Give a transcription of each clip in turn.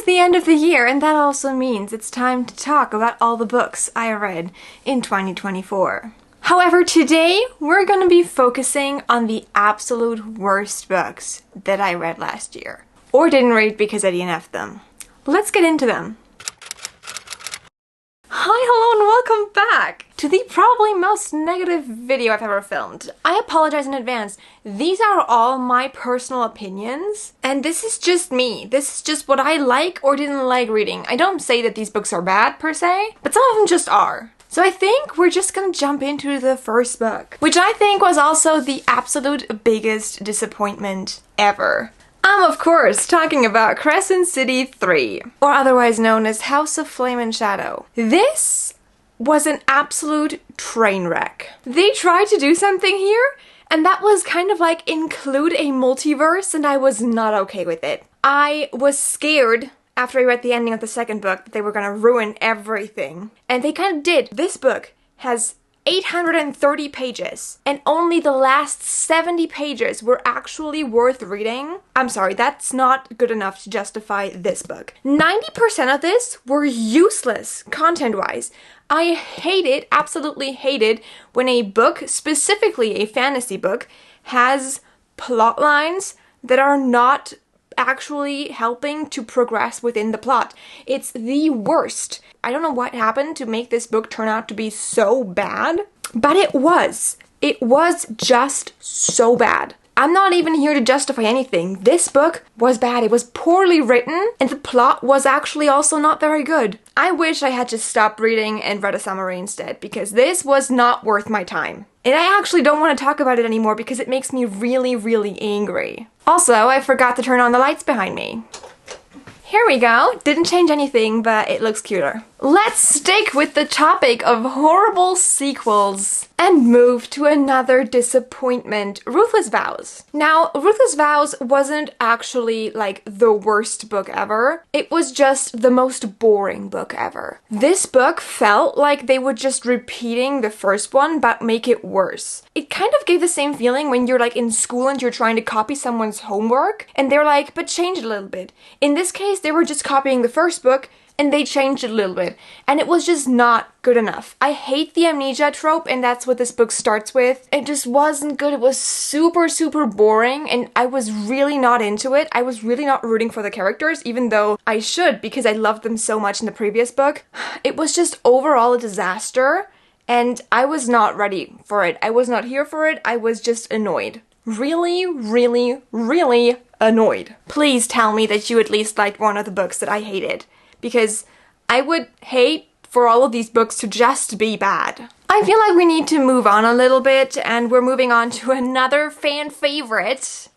is the end of the year, and that also means it's time to talk about all the books I read in 2024. However, today we're going to be focusing on the absolute worst books that I read last year. Or didn't read because I DNF'd them. Let's get into them. Hi, hello, and welcome back to the probably most negative video I've ever filmed. I apologize in advance. These are all my personal opinions, and this is just me. This is just what I like or didn't like reading. I don't say that these books are bad per se, but some of them just are. So I think we're just gonna jump into the first book, which I think was also the absolute biggest disappointment ever. I'm of course talking about Crescent City 3, or otherwise known as House of Flame and Shadow. This was an absolute train wreck. They tried to do something here, and that was kind of like include a multiverse, and I was not okay with it. I was scared after I read the ending of the second book that they were gonna ruin everything. And they kind of did. This book has 830 pages, and only the last 70 pages were actually worth reading. I'm sorry, that's not good enough to justify this book. 90% of this were useless content-wise. I hated, absolutely hated, when a book, specifically a fantasy book, has plot lines that are not actually helping to progress within the plot. It's the worst. I don't know what happened to make this book turn out to be so bad, but it was. It was just so bad. I'm not even here to justify anything. This book was bad. It was poorly written, and the plot was actually also not very good. I wish I had just stopped reading and read a summary instead, because this was not worth my time. And I actually don't want to talk about it anymore because it makes me really, really angry. Also, I forgot to turn on the lights behind me. Here we go. Didn't change anything, but it looks cuter. Let's stick with the topic of horrible sequels and move to another disappointment, Ruthless Vows. Now, Ruthless Vows wasn't actually like the worst book ever. It was just the most boring book ever. This book felt like they were just repeating the first one, but make it worse. It kind of gave the same feeling when you're like in school and you're trying to copy someone's homework, and they're like, but change it a little bit. In this case, they were just copying the first book, and they changed it a little bit, and it was just not good enough. I hate the amnesia trope, and that's what this book starts with. It just wasn't good. It was super, super boring, and I was really not into it. I was really not rooting for the characters, even though I should, because I loved them so much in the previous book. It was just overall a disaster, and I was not ready for it. I was not here for it. I was just annoyed. Really, really, really annoyed. Please tell me that you at least liked one of the books that I hated, because I would hate for all of these books to just be bad. I feel like we need to move on a little bit, and we're moving on to another fan favorite,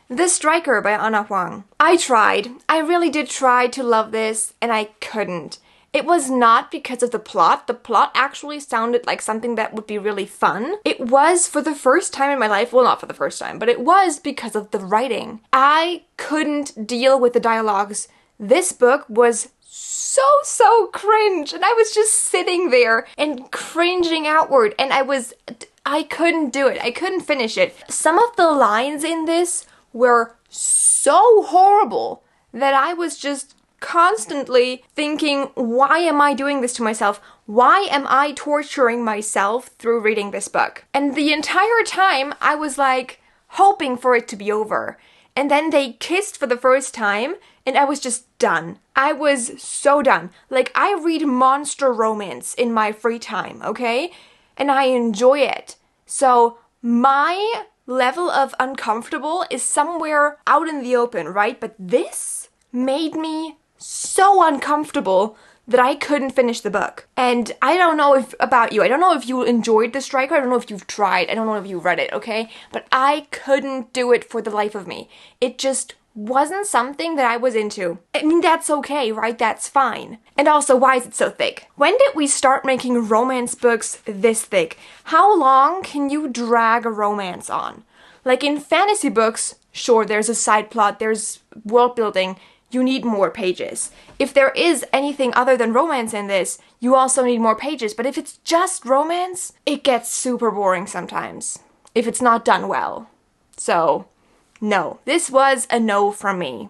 The Striker by Anna Huang. I tried. I really did try to love this, and I couldn't. It was not because of the plot. The plot actually sounded like something that would be really fun. It was for the first time in my life, well, not for the first time, but it was because of the writing. I couldn't deal with the dialogues. This book was so cringe, and I was just sitting there and cringing outward, and I couldn't do it. I couldn't finish it. Some of the lines in this were so horrible that I was just constantly thinking, why am I doing this to myself? Why am I torturing myself through reading this book? And the entire time I was like hoping for it to be over. And then they kissed for the first time, and I was just done. I was so done. Like, I read monster romance in my free time, okay? And I enjoy it. So my level of uncomfortable is somewhere out in the open, right? But this made me so uncomfortable that I couldn't finish the book. And I don't know if about you. I don't know if you enjoyed The Striker. I don't know if you've tried. I don't know if you read it, okay? But I couldn't do it for the life of me. It just wasn't something that I was into. I mean, that's okay, right? That's fine. And also, why is it so thick? When did we start making romance books this thick? How long can you drag a romance on? Like in fantasy books, sure, there's a side plot, there's world building. You need more pages. If there is anything other than romance in this, you also need more pages. But if it's just romance, it gets super boring sometimes, if it's not done well. So, no. This was a no from me.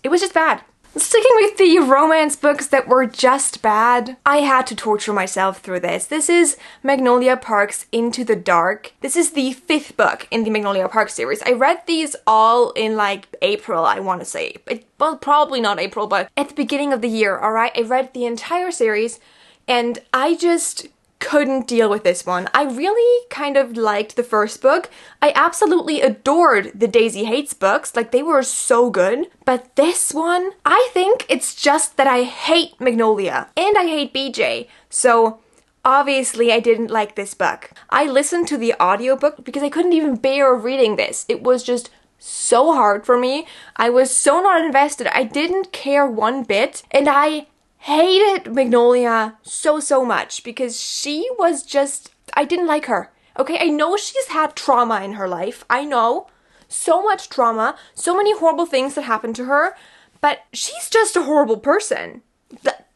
It was just bad. Sticking with the romance books that were just bad, I had to torture myself through this. This is Magnolia Park's Into the Dark. This is the 5th book in the Magnolia Park series. I read these all in like April, I want to say. Well, probably not April, but at the beginning of the year, alright? I read the entire series and I just couldn't deal with this one. I really kind of liked the first book. I absolutely adored the Daisy Hates books, like they were so good. But this one, I think it's just that I hate Magnolia and I hate BJ. So obviously I didn't like this book. I listened to the audiobook because I couldn't even bear reading this. It was just so hard for me. I was so not invested. I didn't care one bit, and I hated Magnolia so much because she was just, I didn't like her. Okay, I know she's had trauma in her life. I know. So much trauma, so many horrible things that happened to her, but she's just a horrible person.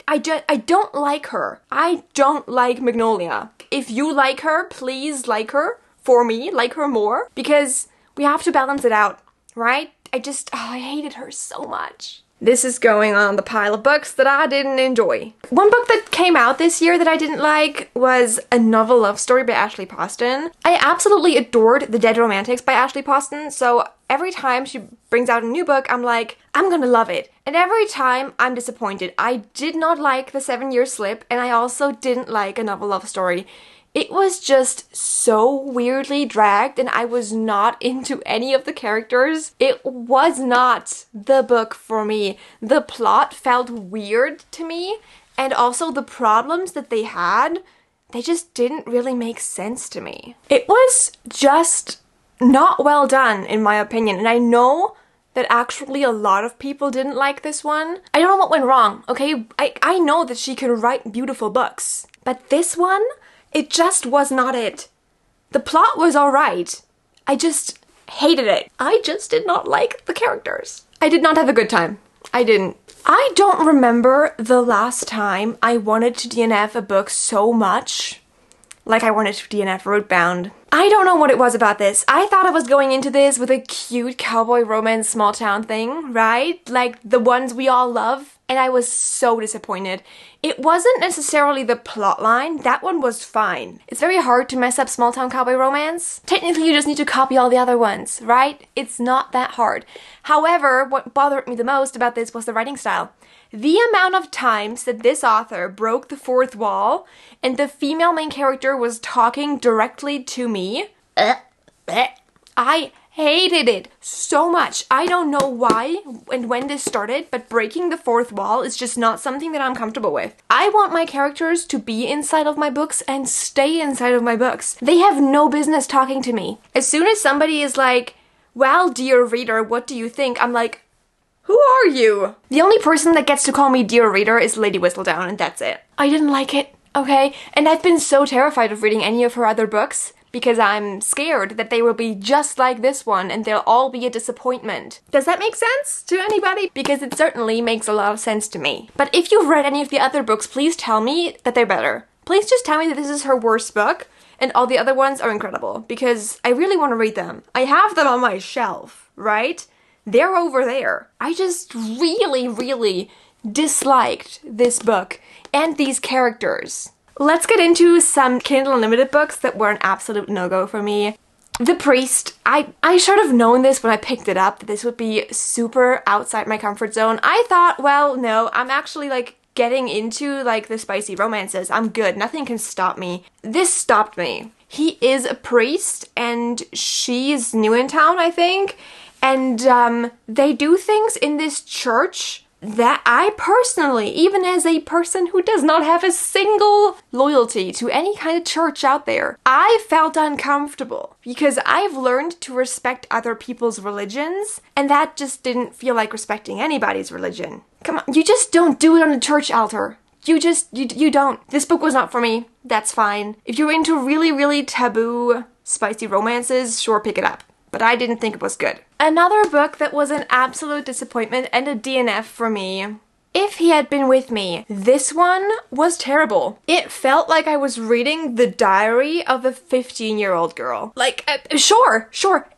I don't like her. I don't like Magnolia. If you like her, please like her. For me, like her more, because we have to balance it out, right? I hated her so much. This is going on the pile of books that I didn't enjoy. One book that came out this year that I didn't like was A Novel Love Story by Ashley Poston. I absolutely adored The Dead Romantics by Ashley Poston, so every time she brings out a new book, I'm like, I'm gonna love it. And every time, I'm disappointed. I did not like The 7-Year Slip, and I also didn't like A Novel Love Story. It was just so weirdly dragged, and I was not into any of the characters. It was not the book for me. The plot felt weird to me, and also the problems that they had, they just didn't really make sense to me. It was just not well done, in my opinion, and I know that actually a lot of people didn't like this one. I don't know what went wrong, okay? I know that she can write beautiful books, but this one, it just was not it. The plot was alright. I just hated it. I just did not like the characters. I did not have a good time. I didn't. I don't remember the last time I wanted to DNF a book so much like I wanted to DNF Rootbound. I don't know what it was about this. I thought I was going into this with a cute cowboy romance small town thing, right? Like the ones we all love. And I was so disappointed. It wasn't necessarily the plotline. That one was fine. It's very hard to mess up small town cowboy romance. Technically, you just need to copy all the other ones, right? It's not that hard. However, what bothered me the most about this was the writing style. The amount of times that this author broke the fourth wall and the female main character was talking directly to me, I hated it so much. I don't know why and when this started, but breaking the fourth wall is just not something that I'm comfortable with. I want my characters to be inside of my books and stay inside of my books. They have no business talking to me. As soon as somebody is like, well, dear reader, what do you think? I'm like, who are you? The only person that gets to call me dear reader is Lady Whistledown, and that's it. I didn't like it, okay? And I've been so terrified of reading any of her other books because I'm scared that they will be just like this one and they'll all be a disappointment. Does that make sense to anybody? Because it certainly makes a lot of sense to me. But if you've read any of the other books, please tell me that they're better. Please just tell me that this is her worst book and all the other ones are incredible because I really want to read them. I have them on my shelf, right? They're over there. I just really disliked this book and these characters. Let's get into some Kindle Unlimited books that were an absolute no-go for me. The Priest. I should have known this when I picked it up, that this would be super outside my comfort zone. I thought, well, no, I'm actually like getting into like the spicy romances. I'm good. Nothing can stop me. This stopped me. He is a priest and she's new in town, I think. And they do things in this church that I personally, even as a person who does not have a single loyalty to any kind of church out there, I felt uncomfortable because I've learned to respect other people's religions and that just didn't feel like respecting anybody's religion. Come on, you just don't do it on a church altar. You don't. This book was not for me. That's fine. If you're into really taboo, spicy romances, sure, pick it up. But I didn't think it was good. Another book that was an absolute disappointment and a DNF for me, If He Had Been With Me. This one was terrible. It felt like I was reading the diary of a 15-year-old girl. Like, sure,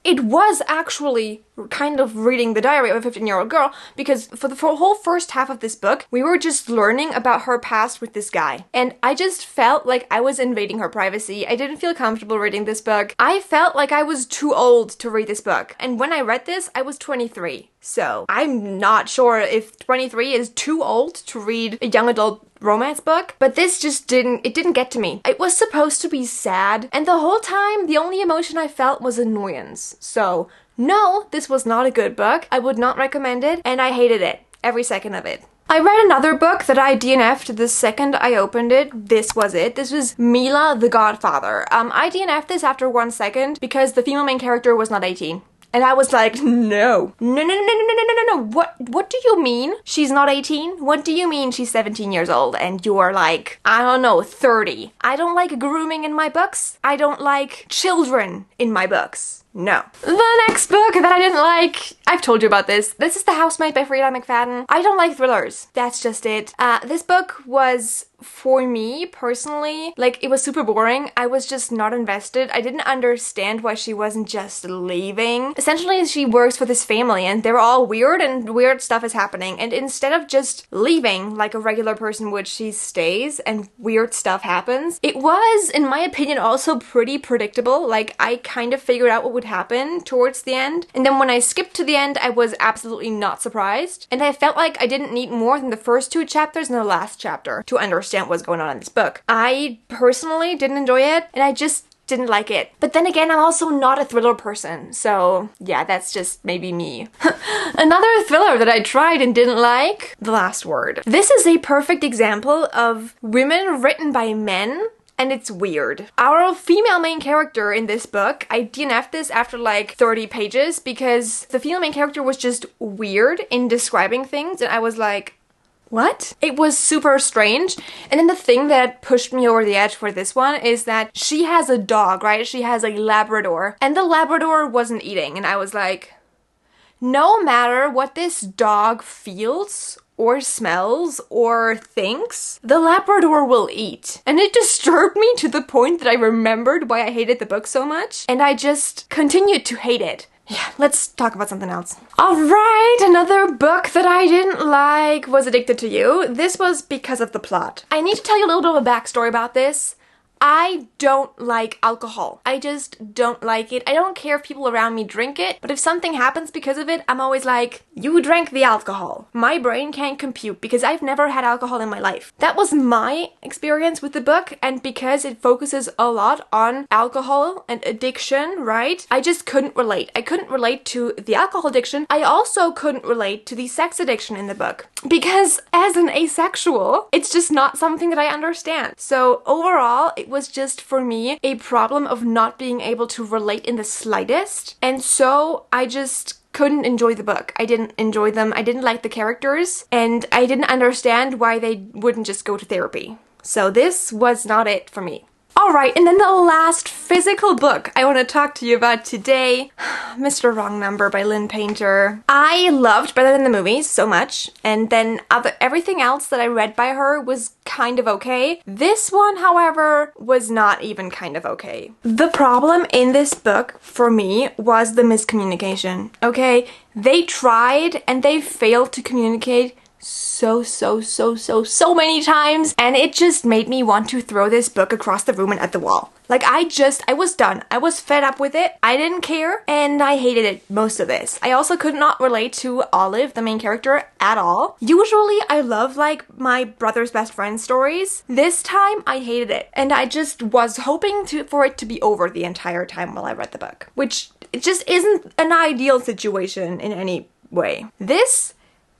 it was actually kind of reading the diary of a 15-year-old girl, because for the whole first half of this book, we were just learning about her past with this guy. And I just felt like I was invading her privacy. I didn't feel comfortable reading this book. I felt like I was too old to read this book. And when I read this, I was 23. So I'm not sure if 23 is too old to read a young adult romance book, but this just didn't get to me. It was supposed to be sad, and the whole time, the only emotion I felt was annoyance. So no, this was not a good book. I would not recommend it, and I hated it. Every second of it. I read another book that I DNF'd the second I opened it. This was it. This was MAA The Godfather. I DNF'd this after 1 second because the female main character was not 18. And I was like, no. No. What do you mean she's not 18? What do you mean she's 17 years old and you're like, I don't know, 30? I don't like grooming in my books. I don't like children in my books. No. The next book that I didn't like, I've told you about this. This is The Housemaid by Frida McFadden. I don't like thrillers. That's just it. This book was, for me personally, like, it was super boring. I was just not invested. I didn't understand why she wasn't just leaving. Essentially, she works for this family and they're all weird and weird stuff is happening. And instead of just leaving like a regular person would, she stays and weird stuff happens. It was, in my opinion, also pretty predictable. Like, I kind of figured out what would happen towards the end. And then when I skipped to the end, I was absolutely not surprised. And I felt like I didn't need more than the first 2 chapters and the last chapter to understand what's going on in this book. I personally didn't enjoy it, and I just didn't like it. But then again, I'm also not a thriller person, so yeah, that's just maybe me. Another thriller that I tried and didn't like, The Last Word. This is a perfect example of women written by men, and it's weird. Our female main character in this book, I DNF'd this after like 30 pages because the female main character was just weird in describing things, and I was like, what? It was super strange. And then the thing that pushed me over the edge for this one is that she has a dog, right? She has a Labrador, and the Labrador wasn't eating, and I was like, no matter what this dog feels or smells or thinks, the Labrador will eat. And it disturbed me to the point that I remembered why I hated the book so much, and I just continued to hate it. Yeah, let's talk about something else. Alright, another book that I didn't like was Addicted to You. This was because of the plot. I need to tell you a little bit of a backstory about this. I don't like alcohol. I just don't like it. I don't care if people around me drink it, but if something happens because of it, I'm always like, you drank the alcohol. My brain can't compute because I've never had alcohol in my life. That was my experience with the book, and because it focuses a lot on alcohol and addiction, right? I just couldn't relate. I couldn't relate to the alcohol addiction. I also couldn't relate to the sex addiction in the book because as an asexual, it's just not something that I understand. So overall, it was just, for me, a problem of not being able to relate in the slightest. And so I just couldn't enjoy the book. I didn't enjoy them. I didn't like the characters, and I didn't understand why they wouldn't just go to therapy. So this was not it for me. Alright, and then the last physical book I want to talk to you about today, Mr. Wrong Number by Lynn Painter. I loved Better Than the Movies so much, and then everything else that I read by her was kind of okay. This one, however, was not even kind of okay. The problem in this book, for me, was the miscommunication, okay? They tried and they failed to communicate so many times, and it just made me want to throw this book across the room and at the wall. Like, I was done. I was fed up with it. I didn't care, and I hated it most of this. I also could not relate to Olive, the main character, at all. Usually, I love, like, my brother's best friend stories. This time, I hated it, and I just was hoping for it to be over the entire time while I read the book, which it just isn't an ideal situation in any way. This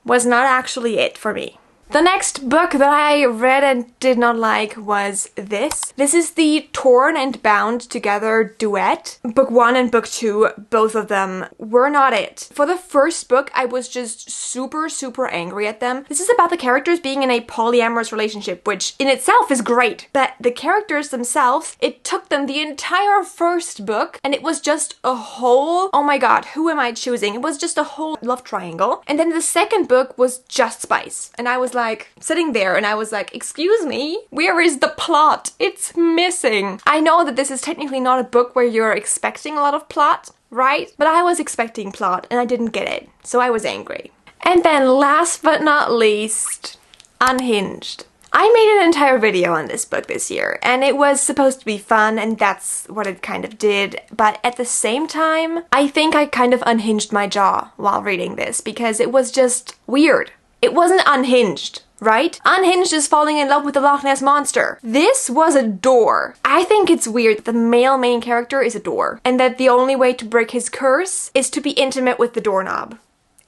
was not actually it for me. The next book that I read and did not like was this. This is the Torn and Bound Together duet. Book 1 and book 2, both of them were not it. For the first book, I was just super angry at them. This is about the characters being in a polyamorous relationship, which in itself is great, but the characters themselves, it took them the entire first book, and it was just a whole, oh my god, who am I choosing? It was just a whole love triangle. And then the second book was just spice, and I was was like sitting there and I was like, excuse me, where is the plot? It's missing. I know that this is technically not a book where you're expecting a lot of plot, right? But I was expecting plot and I didn't get it, so I was angry. And then last but not least, Unhinged. I made an entire video on this book this year, and it was supposed to be fun, and that's what it kind of did, but at the same time, I think I kind of unhinged my jaw while reading this, because it was just weird. It wasn't unhinged, right? Unhinged is falling in love with the Loch Ness Monster. This was a door. I think it's weird that the male main character is a door, and that the only way to break his curse is to be intimate with the doorknob.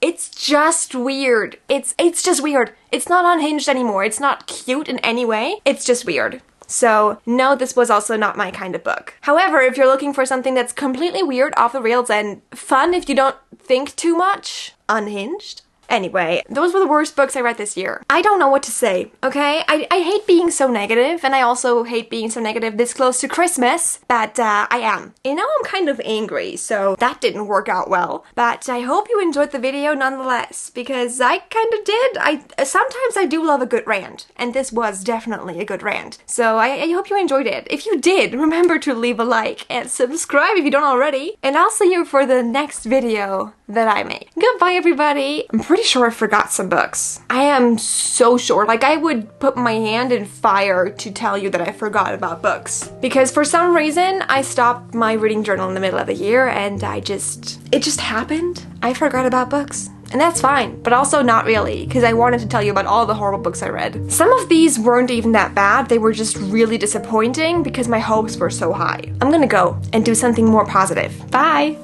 It's just weird. It's just weird. It's not unhinged anymore. It's not cute in any way. It's just weird. So, no, this was also not my kind of book. However, if you're looking for something that's completely weird, off the rails, and fun if you don't think too much, Unhinged. Anyway, those were the worst books I read this year. I don't know what to say, okay? I hate being so negative, and I also hate being so negative this close to Christmas, but I am. And now I'm kind of angry, so that didn't work out well. But I hope you enjoyed the video nonetheless, because I kind of did. Sometimes I do love a good rant, and this was definitely a good rant. So I hope you enjoyed it. If you did, remember to leave a like and subscribe if you don't already, and I'll see you for the next video that I make. Goodbye, everybody. I'm pretty sure I forgot some books. I am so sure. Like, I would put my hand in fire to tell you that I forgot about books. Because for some reason, I stopped my reading journal in the middle of the year and it just happened. I forgot about books. And that's fine, but also not really, because I wanted to tell you about all the horrible books I read. Some of these weren't even that bad, they were just really disappointing because my hopes were so high. I'm gonna go and do something more positive. Bye!